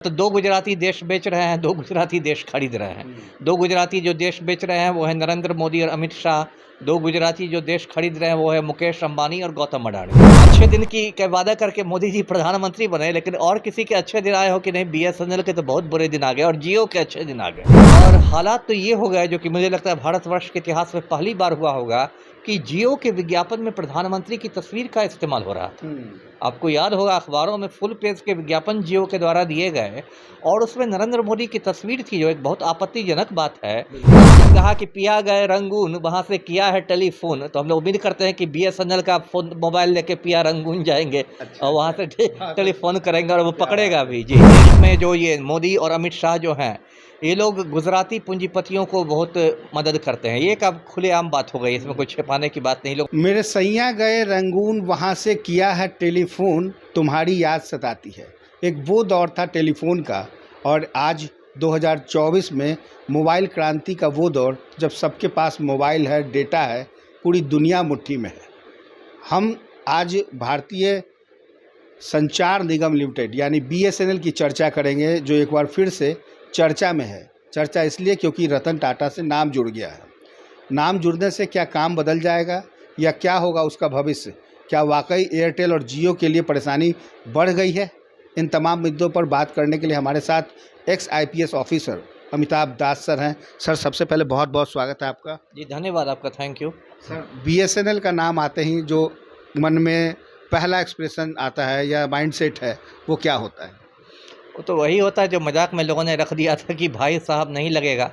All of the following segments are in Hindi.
तो दो गुजराती देश बेच रहे हैं, दो गुजराती देश खरीद रहे हैं। दो गुजराती जो देश बेच रहे हैं वो है नरेंद्र मोदी और अमित शाह। दो गुजराती जो देश खरीद रहे हैं वो है मुकेश अंबानी और गौतम अडानी। अच्छे दिन की वादा करके मोदी जी प्रधानमंत्री बने, लेकिन और किसी के अच्छे दिन आए हो कि नहीं? बीएसएनएल के तो बहुत बुरे दिन आ गए और जियो के अच्छे दिन आ गए। और हालात तो ये हो गए जो कि मुझे लगता है भारतवर्ष के इतिहास में पहली बार हुआ होगा कि जियो के विज्ञापन में प्रधानमंत्री की तस्वीर का इस्तेमाल हो रहा था। आपको याद होगा अखबारों में फुल पेज के विज्ञापन जियो के द्वारा दिए गए और उसमें नरेंद्र मोदी की तस्वीर थी, जो एक बहुत आपत्तिजनक बात है। कहा कि पिया गए रंगून, वहाँ से किया है टेलीफोन। तो हम लोग उम्मीद करते हैं कि बीएसएनएल का फोन मोबाइल लेके पिया रंगून जाएंगे और वहाँ से टेलीफोन करेंगे और वो पकड़ेगा भी। जी, इसमें जो ये मोदी और अमित शाह जो हैं, ये लोग गुजराती पूंजीपतियों को बहुत मदद करते हैं। ये एक अब खुलेआम बात हो गई, इसमें कुछ छिपाने की बात नहीं। लोग मेरे सैया गए रंगून, वहाँ से किया है टेलीफोन, तुम्हारी याद सताती है। एक वो दौर था टेलीफोन का, और आज 2024 में मोबाइल क्रांति का वो दौर जब सबके पास मोबाइल है, डेटा है, पूरी दुनिया मुट्ठी में है। हम आज भारतीय संचार निगम लिमिटेड यानी बीएसएनएल की चर्चा करेंगे, जो एक बार फिर से चर्चा में है। चर्चा इसलिए क्योंकि रतन टाटा से नाम जुड़ गया है। नाम जुड़ने से क्या काम बदल जाएगा या क्या होगा उसका भविष्य? क्या वाकई एयरटेल और जियो के लिए परेशानी बढ़ गई है? इन तमाम मुद्दों पर बात करने के लिए हमारे साथ एक्स आईपीएस ऑफिसर अमिताभ दास सर हैं। सर, सबसे पहले बहुत बहुत स्वागत है आपका। जी, धन्यवाद आपका, थैंक यू। सर, बीएसएनएल का नाम आते ही जो मन में पहला एक्सप्रेशन आता है या माइंडसेट है, वो क्या होता है? वो तो वही होता है जो मजाक में लोगों ने रख दिया था कि भाई साहब नहीं लगेगा,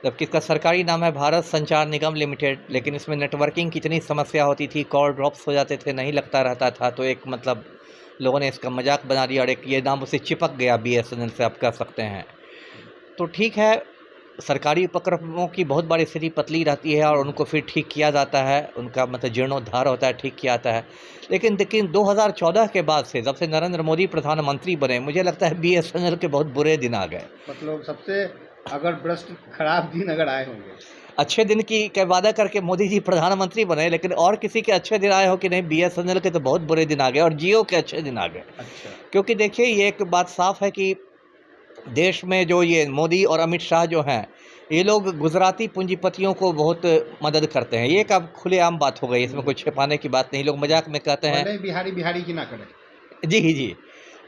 जबकि इसका सरकारी नाम है भारत संचार निगम लिमिटेड। लेकिन इसमें नेटवर्किंग की इतनी समस्या होती थी, कॉल ड्रॉप्स हो जाते थे, नहीं लगता रहता था, तो एक मतलब लोगों ने इसका मजाक बना दिया और एक ये नाम उसे चिपक गया बीएसएनएल से, आप कह सकते हैं। तो ठीक है, सरकारी उपक्रमों की बहुत बड़ी स्थिति पतली रहती है और उनको फिर ठीक किया जाता है, उनका मतलब जीर्णोद्धार होता है, ठीक किया जाता है। लेकिन 2014 के बाद से, जब से नरेंद्र मोदी प्रधानमंत्री बने, मुझे लगता है बीएसएनएल के बहुत बुरे दिन आ गए। मतलब सबसे अगर भ्रष्ट खराब दिन अगर आए होंगे। अच्छे दिन की वादा करके मोदी जी प्रधानमंत्री बने, लेकिन और किसी के अच्छे दिन आए हो कि नहीं? बीएसएनएल के तो बहुत बुरे दिन आ गए और जियो के अच्छे दिन आ गए। क्योंकि देखिए, ये एक बात साफ है कि देश में जो ये मोदी और अमित शाह जो हैं, ये लोग गुजराती पूंजीपतियों को बहुत मदद करते हैं। ये एक अब खुलेआम बात हो गई, इसमें कुछ छिपाने की बात नहीं। लोग मजाक में कहते हैं बिहारी की ना करें। जी,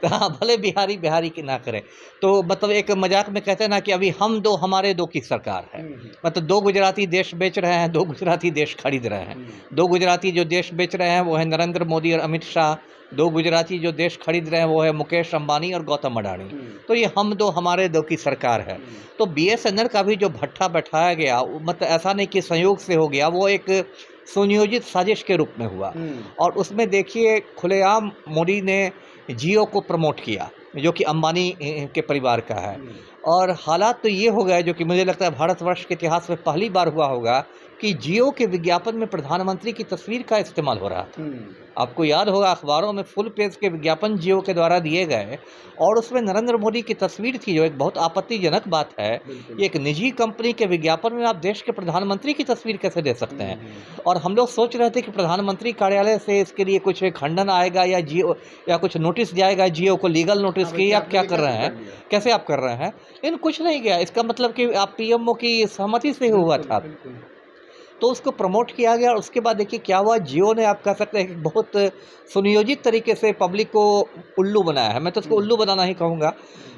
तो हाँ, भले बिहारी की ना करें। तो मतलब एक मजाक में कहते हैं ना कि अभी हम दो हमारे दो की सरकार है। मतलब दो गुजराती देश बेच रहे हैं, दो गुजराती देश खरीद रहे हैं। दो गुजराती जो देश बेच रहे हैं वो है नरेंद्र मोदी और अमित शाह। दो गुजराती जो देश खरीद रहे हैं वो है मुकेश अंबानी और गौतम अडानी। तो ये हम दो हमारे दो की सरकार है। तो बीएसएनएल का भी जो भट्ठा बैठाया गया, मतलब ऐसा नहीं कि संयोग से हो गया, वो एक सुनियोजित साजिश के रूप में हुआ। और उसमें देखिए, खुलेआम मोदी ने जियो को प्रमोट किया, जो कि अंबानी के परिवार का है। और हालात तो ये हो गए जो कि मुझे लगता है भारतवर्ष के इतिहास में पहली बार हुआ होगा कि जियो के विज्ञापन में प्रधानमंत्री की तस्वीर का इस्तेमाल हो रहा था। आपको याद होगा अखबारों में फुल पेज के विज्ञापन जियो के द्वारा दिए गए और उसमें नरेंद्र मोदी की तस्वीर थी, जो एक बहुत आपत्तिजनक बात है। ये एक निजी कंपनी के विज्ञापन में आप देश के प्रधानमंत्री की तस्वीर कैसे दे सकते हैं? और हम लोग सोच रहे थे कि प्रधानमंत्री कार्यालय से इसके लिए कुछ खंडन आएगा या जियो या कुछ नोटिस जाएगा जियो को, लीगल नोटिस की आप क्या कर रहे हैं, कैसे आप कर रहे हैं। लेकिन कुछ नहीं गया। इसका मतलब कि आप पीएमओ की सहमति से हुआ था, तो उसको प्रमोट किया गया। और उसके बाद देखिए क्या हुआ, जियो ने, आप कह सकते हैं कि बहुत सुनियोजित तरीके से पब्लिक को उल्लू बनाया है। मैं तो उसको उल्लू बनाना ही कहूँगा,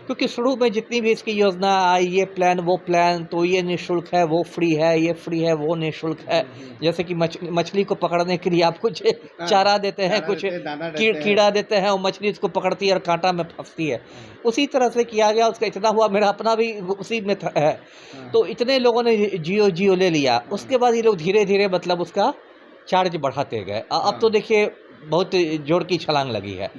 क्योंकि शुरू में जितनी भी इसकी योजना आई, ये प्लान वो प्लान, तो ये निःशुल्क है, वो फ्री है, ये फ्री है, वो निःशुल्क है। जैसे कि मछली को पकड़ने के लिए आप कुछ चारा देते हैं, कुछ कीड़ा देते हैं, और मछली उसको पकड़ती है और कांटा में फंसती है। उसी तरह से किया गया। उसका इतना हुआ, मेरा अपना भी उसी में है। तो इतने लोगों ने जियो ले लिया। उसके बाद ये लोग धीरे धीरे मतलब उसका चार्ज बढ़ाते गए। अब तो देखिए बहुत जोर की छलांग लगी है।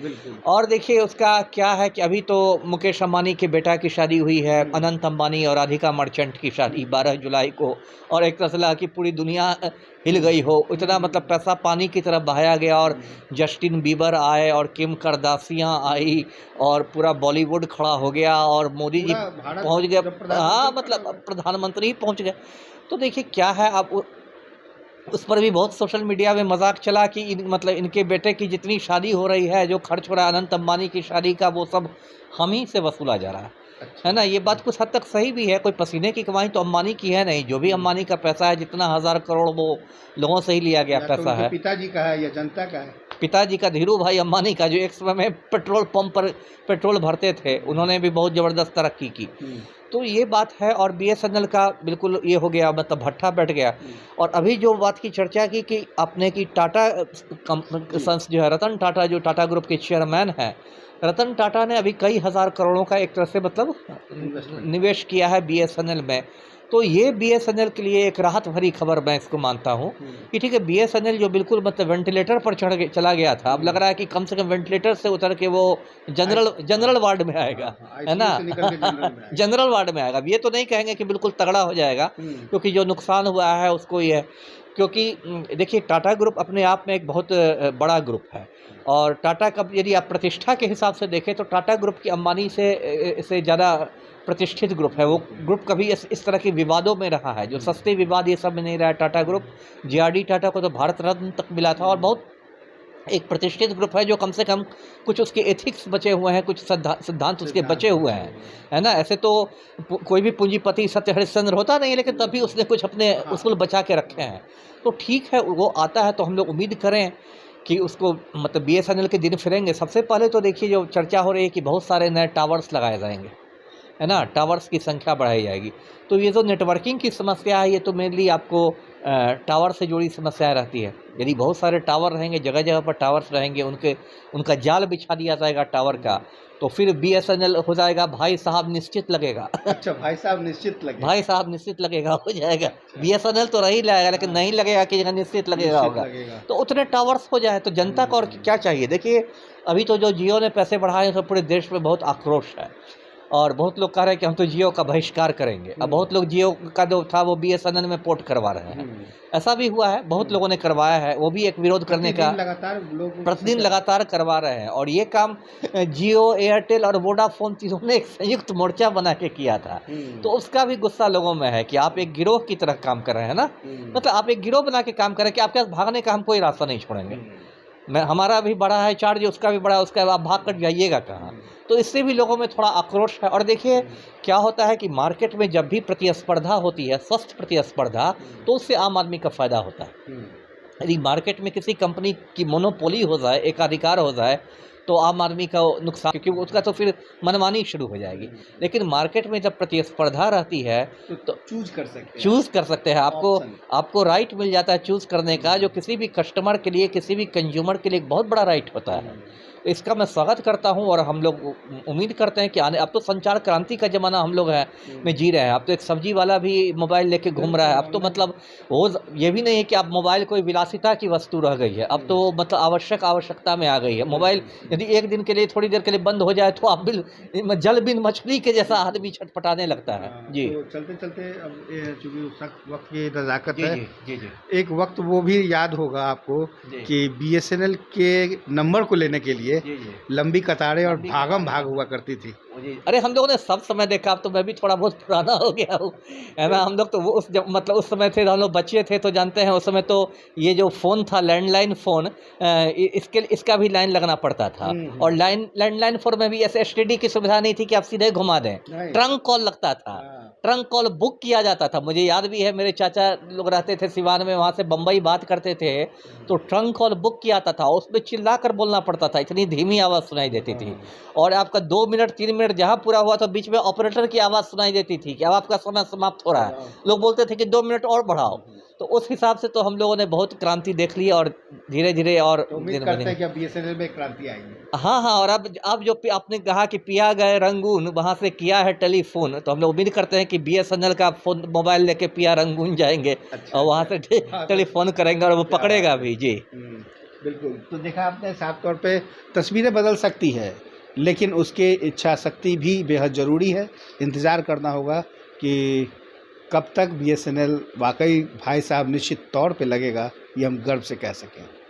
और देखिए उसका क्या है कि अभी तो मुकेश अंबानी के बेटा की शादी हुई है, अनंत अंबानी और राधिका मर्चेंट की शादी 12 जुलाई को। और एक तरह से लगा कि पूरी दुनिया हिल गई हो, इतना मतलब पैसा पानी की तरफ बहाया गया। और जस्टिन बीबर आए और किम करदाशियां आई और पूरा बॉलीवुड खड़ा हो गया और मोदी जी पहुंच गए। हाँ, मतलब प्रधानमंत्री पहुंच गए। तो देखिए क्या है, आप उस पर भी बहुत सोशल मीडिया में मजाक चला कि मतलब इनके बेटे की जितनी शादी हो रही है, जो खर्च हो रहा है अनंत अंबानी की शादी का, वो सब हम ही से वसूला जा रहा है ना। ये बात कुछ हद तक सही भी है, कोई पसीने की कमाई तो अंबानी की है नहीं। जो भी अंबानी का पैसा है, जितना 1000 करोड़ वो लोगों से ही लिया गया या तो पैसा उनके है। पिताजी का है या जनता का है। पिताजी का, धीरू भाई अंबानी का, जो एक समय में पेट्रोल पंप पर पेट्रोल भरते थे, उन्होंने भी बहुत ज़बरदस्त तरक्की की। तो ये बात है। और बीएसएनएल का बिल्कुल ये हो गया, मतलब भट्ठा बैठ गया। और अभी जो बात की चर्चा की कि आपने की टाटा सन्स जो है, रतन टाटा जो टाटा ग्रुप के चेयरमैन हैं, रतन टाटा ने अभी कई हज़ार करोड़ों का एक तरह से मतलब निवेश किया है बीएसएनएल में। तो ये बीएसएनएल के लिए एक राहत भरी खबर मैं इसको मानता हूँ कि ठीक है, बीएसएनएल जो बिल्कुल मतलब वेंटिलेटर पर चला गया था, अब लग रहा है कि कम से कम वेंटिलेटर से उतर के वो जनरल वार्ड में आएगा, है ना। जनरल वार्ड में आएगा। अब ये तो नहीं कहेंगे कि बिल्कुल तगड़ा हो जाएगा, क्योंकि जो नुकसान हुआ है उसको ये, क्योंकि देखिए टाटा ग्रुप अपने आप में एक बहुत बड़ा ग्रुप है। और टाटा का यदि आप प्रतिष्ठा के हिसाब से देखें तो टाटा ग्रुप की अंबानी से ज़्यादा प्रतिष्ठित ग्रुप है। वो ग्रुप कभी इस तरह के विवादों में रहा है, जो सस्ते विवाद ये सब में नहीं रहा है। टाटा ग्रुप, जेआरडी टाटा को तो भारत रत्न तक मिला था, और बहुत एक प्रतिष्ठित ग्रुप है, जो कम से कम कुछ उसके एथिक्स बचे हुए हैं, कुछ सिद्धांत उसके बचे हुए हैं, है ना। ऐसे तो कोई भी पूंजीपति सत्य हरिश्चंद्र होता नहीं, लेकिन तभी उसने कुछ अपने उसूल बचा के रखे हैं। तो ठीक है, वो आता है तो हम लोग उम्मीद करें कि उसको मतलब बीएसएनएल के दिन फिरेंगे। सबसे पहले तो देखिए, जो चर्चा हो रही है कि बहुत सारे नए टावर्स लगाए जाएंगे, है ना, टावर्स की संख्या बढ़ाई जाएगी। तो ये जो नेटवर्किंग की समस्या है, ये तो मेनली आपको टावर से जुड़ी समस्या रहती है। यदि बहुत सारे टावर रहेंगे, जगह जगह पर टावर्स रहेंगे, उनका जाल बिछा दिया जाएगा टावर का, तो फिर बीएसएनएल हो जाएगा भाई साहब निश्चित लगेगा। अच्छा, भाई साहब निश्चित लगेगा। भाई साहब निश्चित लगेगा हो जाएगा। बीएसएनएल तो रही लगेगा, लेकिन नहीं लगेगा कि जगह निश्चित लगेगा होगा। तो उतने टावर्स हो जाए तो जनता को और क्या चाहिए। देखिए, अभी तो जो जियो ने पैसे बढ़ाए, तो पूरे देश में बहुत आक्रोश है, और बहुत लोग कह रहे हैं कि हम तो जियो का बहिष्कार करेंगे। अब बहुत लोग जियो का जो था वो बीएसएनएल में पोर्ट करवा रहे हैं। ऐसा भी हुआ है, बहुत लोगों ने करवाया है, वो भी एक विरोध करने का, प्रतिदिन लगातार करवा रहे हैं। और ये काम जियो, एयरटेल और वोडाफोन तीनों ने एक संयुक्त मोर्चा बना के किया था। तो उसका भी गुस्सा लोगों में है कि आप एक गिरोह की तरह काम कर रहे हैं ना, मतलब आप एक गिरोह बना के काम कर रहे हैं कि आपके पास भागने का हम कोई रास्ता नहीं छोड़ेंगे। हमारा भी बड़ा है चार्ज, उसका भी बड़ा है, उसका आप भाग कर जाइएगा कहाँ। तो इससे भी लोगों में थोड़ा आक्रोश है। और देखिए क्या होता है कि मार्केट में जब भी प्रतिस्पर्धा होती है, स्वस्थ प्रतिस्पर्धा, तो उससे आम आदमी का फायदा होता है। यदि मार्केट में किसी कंपनी की मोनोपोली हो जाए, एकाधिकार हो जाए, तो आम आदमी का नुकसान, क्योंकि उसका तो फिर मनमानी शुरू हो जाएगी। लेकिन मार्केट में जब प्रतिस्पर्धा रहती है तो चूज कर सकते हैं। आपको राइट मिल जाता है चूज करने का, जो किसी भी कस्टमर के लिए, किसी भी कंज्यूमर के लिए एक बहुत बड़ा राइट होता है। तो इसका मैं स्वागत करता हूं, और हम लोग उम्मीद करते हैं कि अब तो संचार क्रांति का ज़माना हम लोग में जी रहे हैं। अब तो एक सब्जी वाला भी मोबाइल लेके घूम रहा है। अब तो मतलब वो ये भी नहीं है कि अब मोबाइल कोई विलासिता की वस्तु रह गई है, अब तो मतलब आवश्यकता में आ गई है। मोबाइल यदि एक दिन के लिए, थोड़ी देर के लिए बंद हो जाए, तो आप जल बिन मछली के जैसा आदमी छटपटाने लगता है। जी, तो चलते चलते अब चूँकि वक्त की नज़ाकत है, जी, एक वक्त वो भी याद होगा आपको कि बीएसएनएल के नंबर को लेने के लिए लंबी कतारें और भागम भाग हुआ करती थी। अरे हम लोगों ने सब समय देखा। अब तो मैं भी थोड़ा बहुत पुराना हो गया हूँ, है ना। हम लोग तो वो मतलब उस समय थे, हम लोग बच्चे थे, तो जानते हैं उस समय तो ये जो फ़ोन था, लैंडलाइन फ़ोन, इसका भी लाइन लगना पड़ता था। और लैंडलाइन फ़ोन में भी ऐसे एसटीडी की सुविधा नहीं थी कि आप सीधे घुमा दें, ट्रंक कॉल लगता था। ट्रंक कॉल बुक किया जाता था। मुझे याद भी है, मेरे चाचा लोग रहते थे सिवान में, वहाँ से बम्बई बात करते थे, तो ट्रंक कॉल बुक किया जाता था। उसमें चिल्ला कर बोलना पड़ता था, इतनी धीमी आवाज़ सुनाई देती थी। और आपका 2 मिनट 3 मिनट जहाँ पूरा हुआ तो बीच में ऑपरेटर की आवाज़ सुनाई देती थी कि अब आपका समय समाप्त हो रहा है। लोग बोलते थे कि 2 मिनट और बढ़ाओ। तो उस हिसाब से तो हम लोगों ने बहुत क्रांति देख ली, और धीरे धीरे और उम्मीद करते हैं कि अब बीएसएनएल में क्रांति आएगी। हाँ, और अब जो आपने कहा कि पिया गए रंगून, वहाँ से किया है टेलीफोन, तो हम लोग उम्मीद करते हैं कि बीएसएनएल का फोन मोबाइल लेके पिया रंगून जाएंगे। और वहाँ से टेलीफोन करेंगे, और वो पकड़ेगा भी। जी, बिल्कुल। तो देखा आपने, साफ तौर पे तस्वीरें बदल सकती है, लेकिन उसके इच्छा शक्ति भी बेहद ज़रूरी है। इंतज़ार करना होगा कि कब तक बीएसएनएल वाकई भाई साहब निश्चित तौर पे लगेगा, ये हम गर्व से कह सकें।